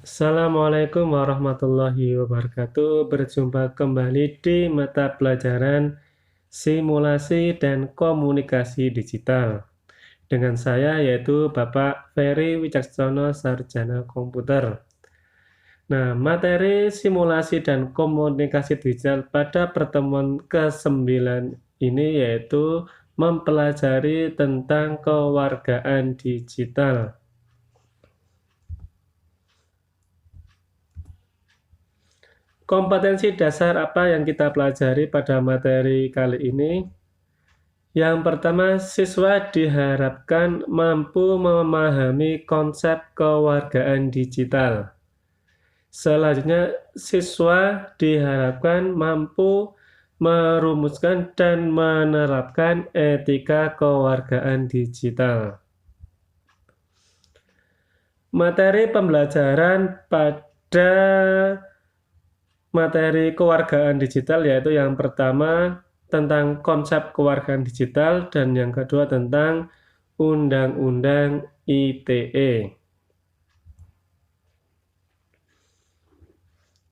Assalamualaikum warahmatullahi wabarakatuh. Berjumpa kembali di mata pelajaran simulasi dan komunikasi digital. Dengan saya yaitu Bapak Ferry Wicaksono, Sarjana Komputer. Nah, materi simulasi dan komunikasi digital pada pertemuan ke-9 ini yaitu mempelajari tentang kewargaan digital. Kompetensi dasar apa yang kita pelajari pada materi kali ini? Yang pertama, siswa diharapkan mampu memahami konsep kewargaan digital. Selanjutnya, siswa diharapkan mampu merumuskan dan menerapkan etika kewargaan digital. Materi pembelajaran pada materi kewargaan digital yaitu yang pertama tentang konsep kewargaan digital dan yang kedua tentang Undang-Undang ITE.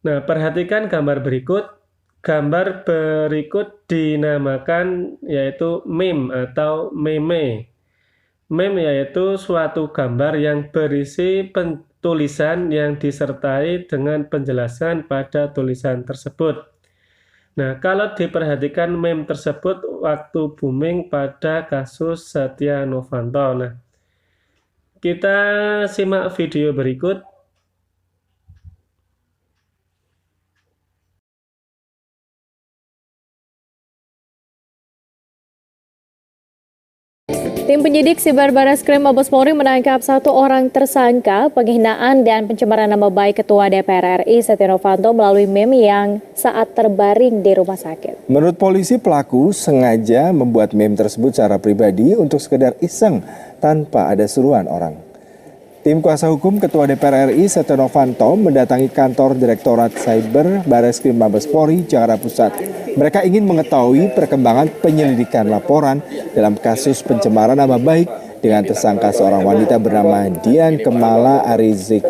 Nah, perhatikan gambar berikut. Gambar berikut dinamakan yaitu meme atau meme. Meme yaitu suatu gambar yang berisi tulisan yang disertai dengan penjelasan pada tulisan tersebut. Nah, kalau diperhatikan meme tersebut waktu booming pada kasus Setia Novanto. Nah, kita simak video berikut. Tim penyidik Siberbareskrim Mabes Polri menangkap satu orang tersangka penghinaan dan pencemaran nama baik Ketua DPR RI Setia Novanto melalui meme yang saat terbaring di rumah sakit. Menurut polisi, pelaku sengaja membuat meme tersebut secara pribadi untuk sekedar iseng tanpa ada suruhan orang. Tim kuasa hukum Ketua DPR RI Setia Novanto mendatangi kantor Direktorat Cyber Bareskrim Mabes Polri, Jakarta Pusat. Mereka ingin mengetahui perkembangan penyelidikan laporan dalam kasus pencemaran nama baik dengan tersangka seorang wanita bernama Dian Kemala Arizik.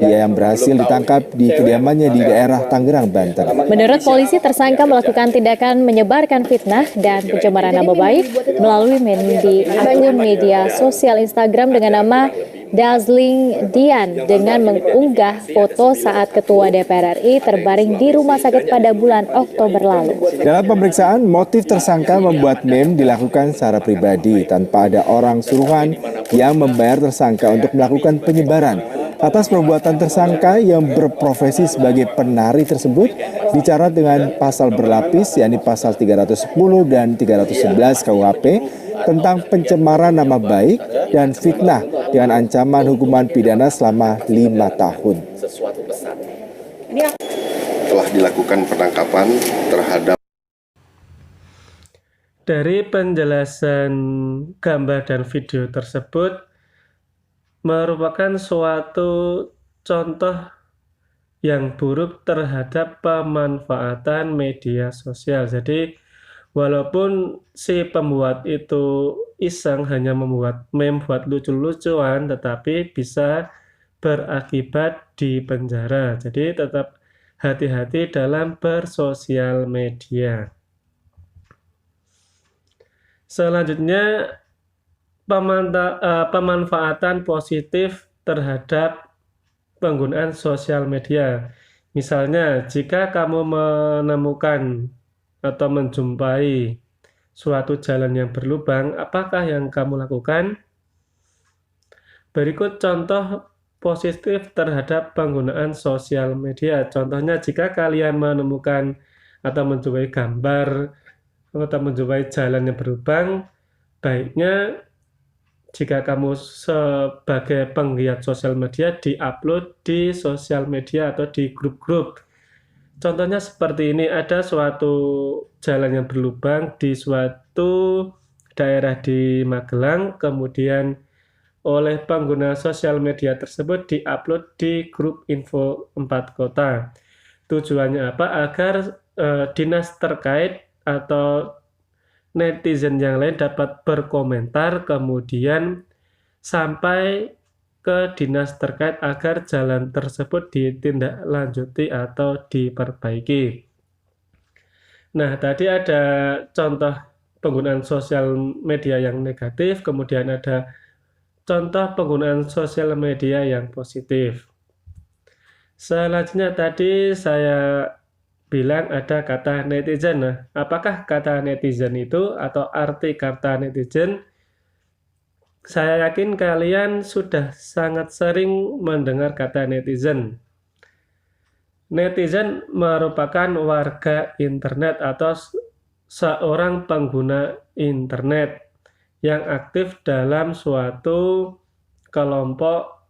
Dia yang berhasil ditangkap di kediamannya di daerah Tangerang, Banten. Menurut polisi, tersangka melakukan tindakan menyebarkan fitnah dan pencemaran nama baik melalui meme di akun media sosial Instagram dengan nama Dazzling Dian dengan mengunggah foto saat Ketua DPR RI terbaring di rumah sakit pada bulan Oktober lalu. Dalam pemeriksaan, motif tersangka membuat meme dilakukan secara pribadi tanpa ada orang suruhan yang membayar tersangka untuk melakukan penyebaran. Atas perbuatan tersangka yang berprofesi sebagai penari tersebut dicatat dengan pasal berlapis, yakni pasal 310 dan 311 KUHP tentang pencemaran nama baik dan fitnah dengan ancaman hukuman pidana selama 5 tahun. Telah dilakukan penangkapan terhadap. Dari penjelasan gambar dan video tersebut merupakan suatu contoh yang buruk terhadap pemanfaatan media sosial. Jadi walaupun si pembuat itu iseng hanya membuat meme buat lucu-lucuan, tetapi bisa berakibat di penjara. Jadi tetap hati-hati dalam bersosial media. Selanjutnya, pemanfaatan positif terhadap penggunaan sosial media. Misalnya, jika kamu menemukan atau menjumpai suatu jalan yang berlubang, apakah yang kamu lakukan? Berikut contoh positif terhadap penggunaan sosial media. Contohnya, jika kalian menemukan atau menjumpai gambar atau menjumpai jalan yang berlubang, baiknya jika kamu sebagai penggiat sosial media di-upload di sosial media atau di grup-grup. Contohnya seperti ini, ada suatu jalan yang berlubang di suatu daerah di Magelang, kemudian oleh pengguna sosial media tersebut di-upload di grup info 4 kota. Tujuannya apa? Agar dinas terkait atau netizen yang lain dapat berkomentar, kemudian sampai ke dinas terkait agar jalan tersebut ditindaklanjuti atau diperbaiki. Nah, tadi ada contoh penggunaan sosial media yang negatif, kemudian ada contoh penggunaan sosial media yang positif. Selanjutnya tadi saya bilang ada kata netizen. Nah, apakah kata netizen itu atau arti kata netizen? Saya yakin kalian sudah sangat sering mendengar kata netizen. Netizen merupakan warga internet atau seorang pengguna internet yang aktif dalam suatu kelompok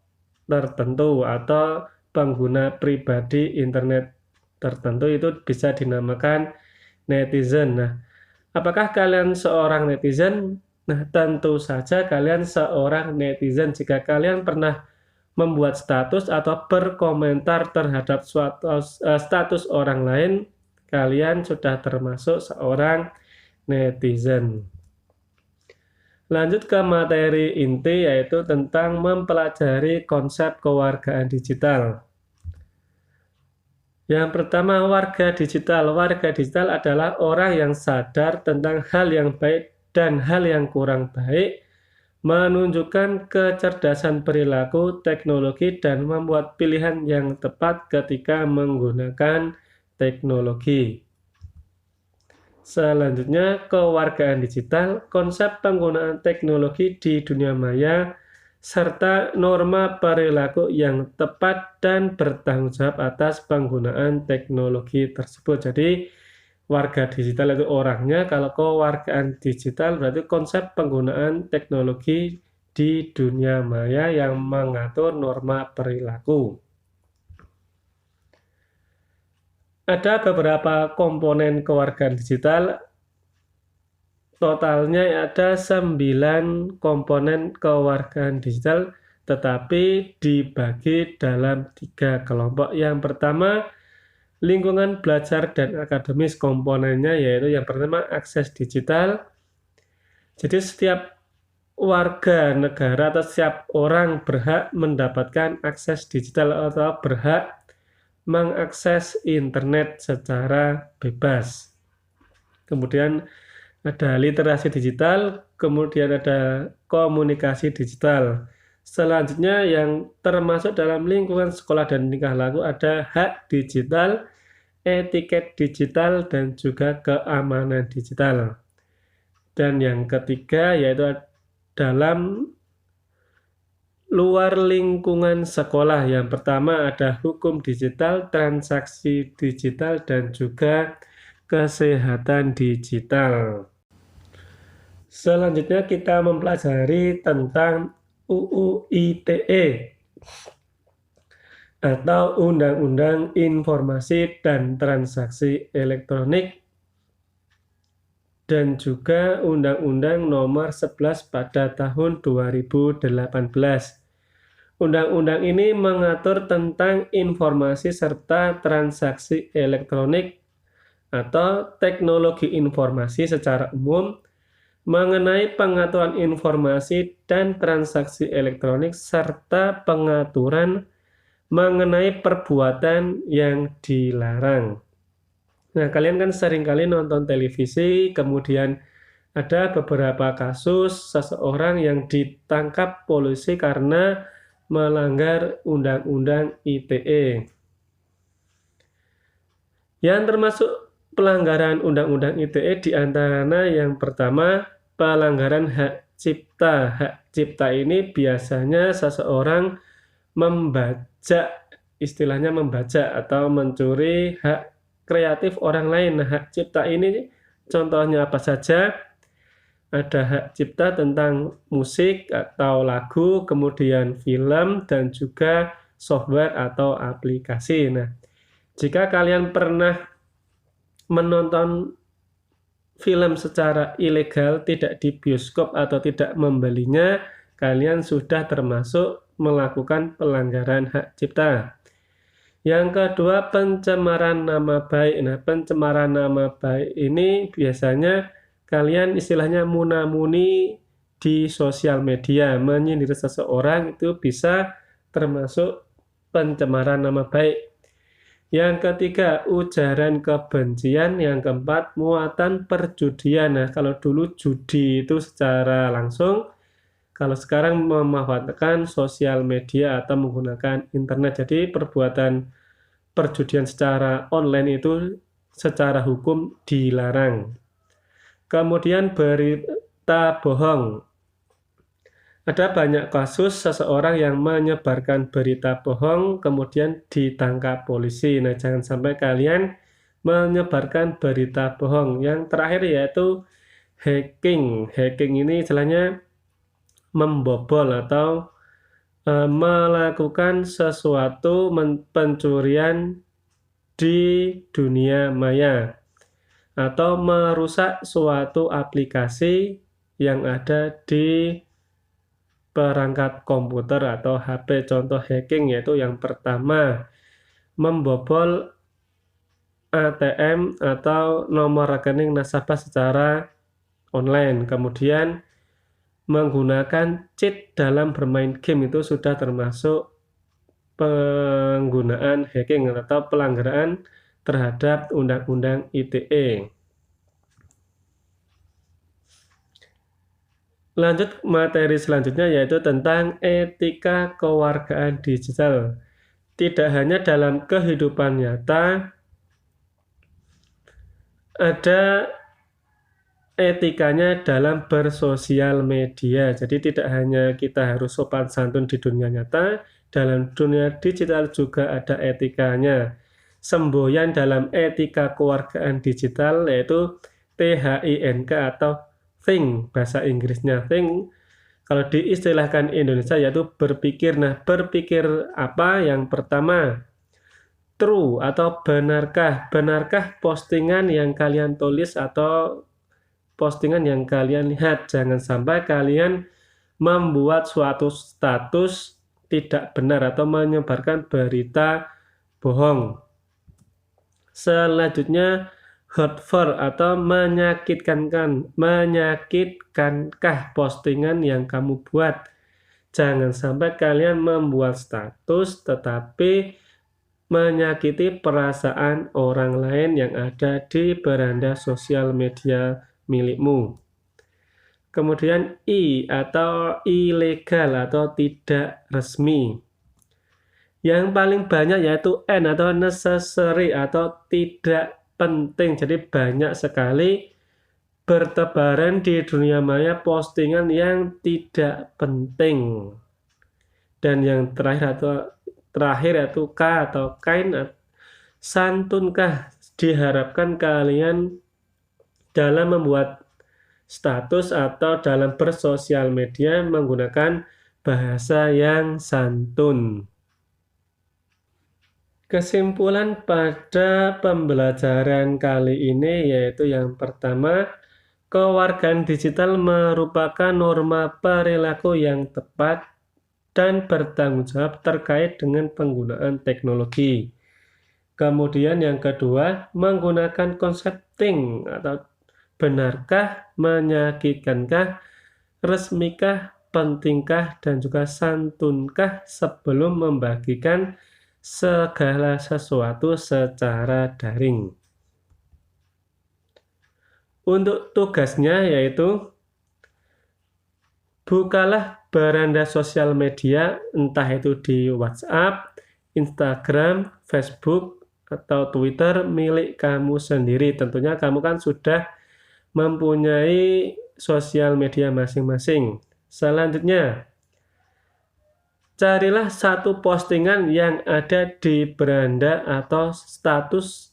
tertentu atau pengguna pribadi internet tertentu, itu bisa dinamakan netizen. Nah, apakah kalian seorang netizen? Nah, tentu saja kalian seorang netizen jika kalian pernah membuat status atau berkomentar terhadap suatu status orang lain, kalian sudah termasuk seorang netizen. Lanjut ke materi inti, yaitu tentang mempelajari konsep kewargaan digital. Yang pertama, warga digital. Warga digital adalah orang yang sadar tentang hal yang baik dan hal yang kurang baik, menunjukkan kecerdasan perilaku, teknologi, dan membuat pilihan yang tepat ketika menggunakan teknologi. Selanjutnya, kewargaan digital, konsep penggunaan teknologi di dunia maya, serta norma perilaku yang tepat dan bertanggung jawab atas penggunaan teknologi tersebut. Jadi, warga digital itu orangnya, kalau kewargaan digital berarti konsep penggunaan teknologi di dunia maya yang mengatur norma perilaku. Ada beberapa komponen kewargaan digital, totalnya ada 9 komponen kewargaan digital, tetapi dibagi dalam 3 kelompok. Yang pertama, lingkungan belajar dan akademis. Komponennya yaitu yang pertama akses digital. Jadi setiap warga negara atau setiap orang berhak mendapatkan akses digital atau berhak mengakses internet secara bebas. Kemudian ada literasi digital, kemudian ada komunikasi digital. Selanjutnya yang termasuk dalam lingkungan sekolah dan tingkah laku ada hak digital, etiket digital, dan juga keamanan digital. Dan yang ketiga yaitu dalam luar lingkungan sekolah. Yang pertama ada hukum digital, transaksi digital, dan juga kesehatan digital. Selanjutnya kita mempelajari tentang UU ITE atau Undang-Undang Informasi dan Transaksi Elektronik, dan juga Undang-Undang Nomor 11 pada tahun 2018. Undang-undang ini mengatur tentang informasi serta transaksi elektronik atau teknologi informasi secara umum, mengenai pengaturan informasi dan transaksi elektronik, serta pengaturan mengenai perbuatan yang dilarang. Nah, kalian kan seringkali nonton televisi, kemudian ada beberapa kasus seseorang yang ditangkap polisi karena melanggar Undang-Undang ITE. Yang termasuk pelanggaran Undang-Undang ITE diantaranya yang pertama, pelanggaran hak cipta. Hak cipta ini biasanya seseorang istilahnya membajak atau mencuri hak kreatif orang lain. Nah, hak cipta ini contohnya apa saja? Ada hak cipta tentang musik atau lagu, kemudian film, dan juga software atau aplikasi. Nah, jika kalian pernah menonton film secara ilegal, tidak di bioskop atau tidak membelinya, kalian sudah termasuk melakukan pelanggaran hak cipta. Yang kedua, pencemaran nama baik. Nah, pencemaran nama baik ini biasanya kalian istilahnya muna-muni di sosial media, menyindir seseorang, itu bisa termasuk pencemaran nama baik. Yang ketiga, ujaran kebencian. Yang keempat, muatan perjudian. Nah, kalau dulu judi itu secara langsung, kalau sekarang memanfaatkan sosial media atau menggunakan internet. Jadi perbuatan perjudian secara online itu secara hukum dilarang. Kemudian berita bohong. Ada banyak kasus seseorang yang menyebarkan berita bohong kemudian ditangkap polisi. Nah, jangan sampai kalian menyebarkan berita bohong. Yang terakhir yaitu hacking. Hacking ini istilahnya membobol atau melakukan sesuatu pencurian di dunia maya atau merusak suatu aplikasi yang ada di perangkat komputer atau HP. Contoh hacking yaitu yang pertama, membobol ATM atau nomor rekening nasabah secara online. Kemudian menggunakan cheat dalam bermain game itu sudah termasuk penggunaan hacking atau pelanggaran terhadap Undang-Undang ITE. Lanjut materi selanjutnya yaitu tentang etika kewargaan digital. Tidak hanya dalam kehidupan nyata, ada etikanya dalam bersosial media. Jadi tidak hanya kita harus sopan santun di dunia nyata, dalam dunia digital juga ada etikanya. Semboyan dalam etika kewargaan digital yaitu THINK atau think, bahasa Inggrisnya think. Kalau diistilahkan Indonesia yaitu berpikir. Nah, berpikir apa? Yang pertama, true atau benarkah? Benarkah postingan yang kalian tulis atau postingan yang kalian lihat? Jangan sampai kalian membuat suatu status tidak benar atau menyebarkan berita bohong. Selanjutnya, hurtful atau menyakitkankah postingan yang kamu buat? Jangan sampai kalian membuat status tetapi menyakiti perasaan orang lain yang ada di beranda sosial media milikmu. Kemudian I atau ilegal atau tidak resmi. Yang paling banyak yaitu N atau necessary atau tidak penting. Jadi banyak sekali bertebaran di dunia maya postingan yang tidak penting. Dan yang terakhir yaitu K atau kind, santunkah? Diharapkan kalian dalam membuat status atau dalam bersosial media menggunakan bahasa yang santun. Kesimpulan pada pembelajaran kali ini yaitu yang pertama, kewargaan digital merupakan norma perilaku yang tepat dan bertanggung jawab terkait dengan penggunaan teknologi. Kemudian yang kedua, menggunakan konsep think atau benarkah, menyakitkankah, resmikah, pentingkah, dan juga santunkah sebelum membagikan segala sesuatu secara daring. Untuk tugasnya yaitu bukalah beranda sosial media, entah itu di WhatsApp, Instagram, Facebook, atau Twitter milik kamu sendiri. Tentunya kamu kan sudah mempunyai sosial media masing-masing. Selanjutnya, carilah satu postingan yang ada di beranda atau status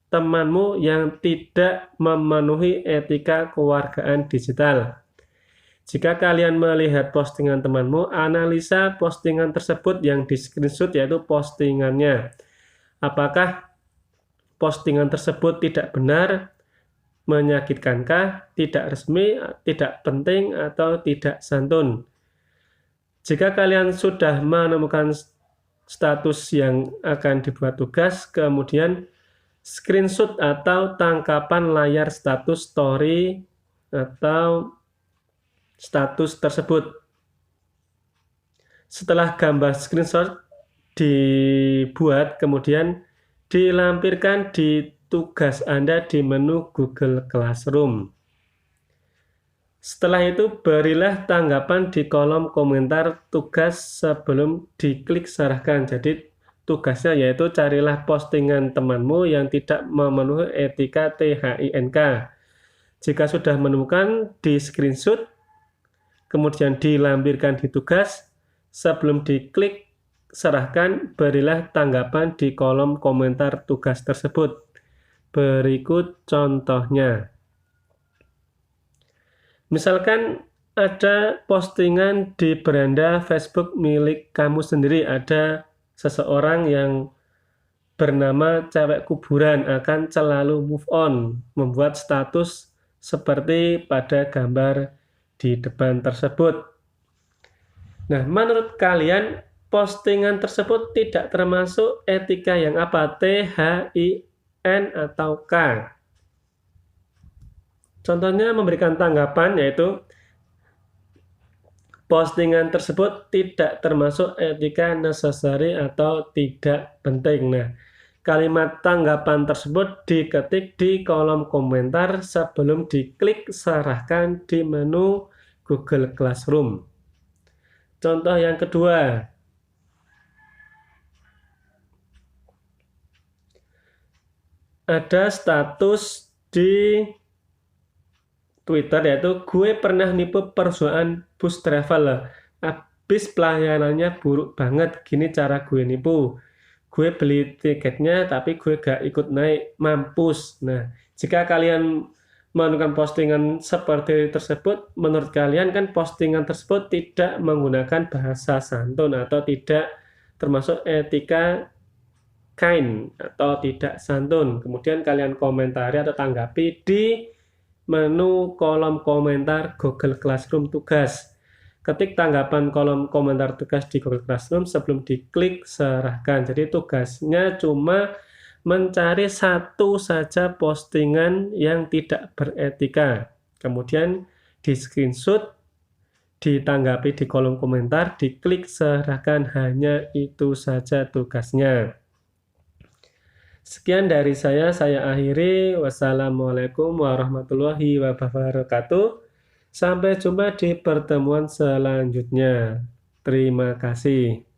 temanmu yang tidak memenuhi etika kewargaan digital. Jika kalian melihat postingan temanmu, analisa postingan tersebut yang di-screenshot yaitu postingannya. Apakah postingan tersebut tidak benar, menyakitkankah, tidak resmi, tidak penting, atau tidak santun? Jika kalian sudah menemukan status yang akan dibuat tugas, kemudian screenshot atau tangkapan layar status story atau status tersebut. Setelah gambar screenshot dibuat, kemudian dilampirkan di tugas Anda di menu Google Classroom. Setelah itu, berilah tanggapan di kolom komentar tugas sebelum diklik serahkan. Jadi, tugasnya yaitu carilah postingan temanmu yang tidak memenuhi etika THINK. Jika sudah menemukan, di screenshot, kemudian dilampirkan di tugas. Sebelum diklik serahkan, berilah tanggapan di kolom komentar tugas tersebut. Berikut contohnya. Misalkan ada postingan di beranda Facebook milik kamu sendiri, ada seseorang yang bernama cewek kuburan akan selalu move on, membuat status seperti pada gambar di depan tersebut. Nah, menurut kalian postingan tersebut tidak termasuk etika yang apa? THIN atau K? Contohnya memberikan tanggapan yaitu postingan tersebut tidak termasuk etika necessary atau tidak penting. Nah, kalimat tanggapan tersebut diketik di kolom komentar sebelum diklik serahkan di menu Google Classroom. Contoh yang kedua, ada status di Twitter yaitu gue pernah nipu perusahaan bus travel, habis pelayanannya buruk banget, gini cara gue nipu. Gue beli tiketnya tapi gue gak ikut naik, mampus. Nah, jika kalian menemukan postingan seperti tersebut, menurut kalian kan postingan tersebut tidak menggunakan bahasa santun atau tidak termasuk etika kind atau tidak santun. Kemudian kalian komentari atau tanggapi di menu kolom komentar Google Classroom tugas. Ketik tanggapan kolom komentar tugas di Google Classroom sebelum diklik serahkan. Jadi tugasnya cuma mencari satu saja postingan yang tidak beretika. Kemudian di screenshot, ditanggapi di kolom komentar, diklik serahkan, hanya itu saja tugasnya. Sekian dari saya akhiri. Wassalamualaikum warahmatullahi wabarakatuh. Sampai jumpa di pertemuan selanjutnya. Terima kasih.